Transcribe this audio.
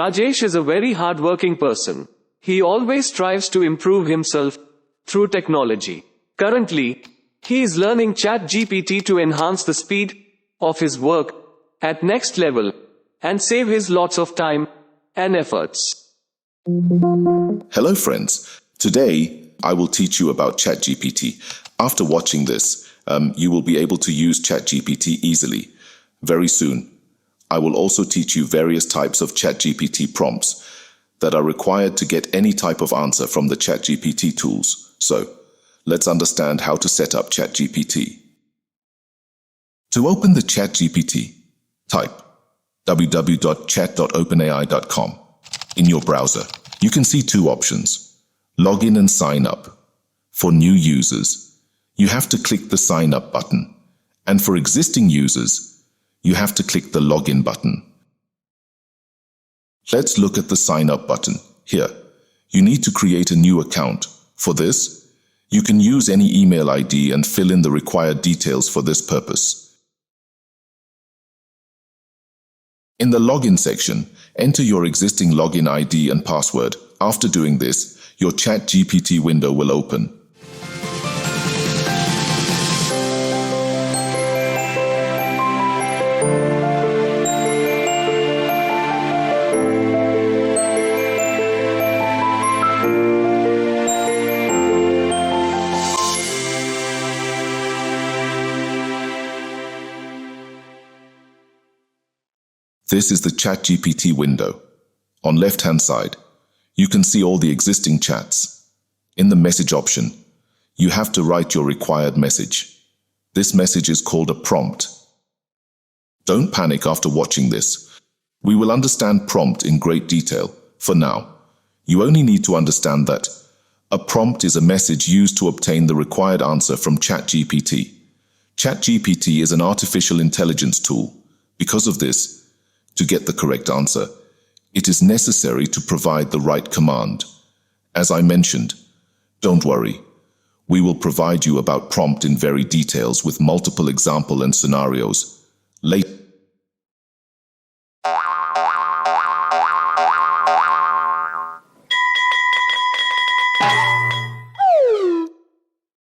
Rajesh is a very hardworking person. He always strives to improve himself through technology. Currently, he is learning Chat GPT to enhance the speed of his work at next level and save his lots of time and efforts. Hello friends. Today, I will teach you about Chat GPT. After watching this, you will be able to use Chat GPT easily. Very soon, I will also teach you various types of Chat GPT prompts that are required to get any type of answer from the Chat GPT tools. So, let's understand how to set up Chat GPT. To open the Chat GPT, type www.chat.openai.com. In your browser, you can see two options: login and sign up. For new users, you have to click the sign up button, and for existing users, you have to click the login button. Let's look at the sign up button. Here, you need to create a new account. For this, you can use any email ID and fill in the required details for this purpose. In the login section, enter your existing login ID and password. After doing this, your Chat GPT window will open. This is the Chat GPT window. On left-hand side, you can see all the existing chats. In the message option, you have to write your required message. This message is called a prompt. Don't panic after watching this. We will understand prompt in great detail. For now, you only need to understand that a prompt is a message used to obtain the required answer from Chat GPT. Chat GPT is an artificial intelligence tool. Because of this, to get the correct answer, it is necessary to provide the right command. As I mentioned, don't worry. We will provide you about prompt in very details with multiple example and scenarios. Later.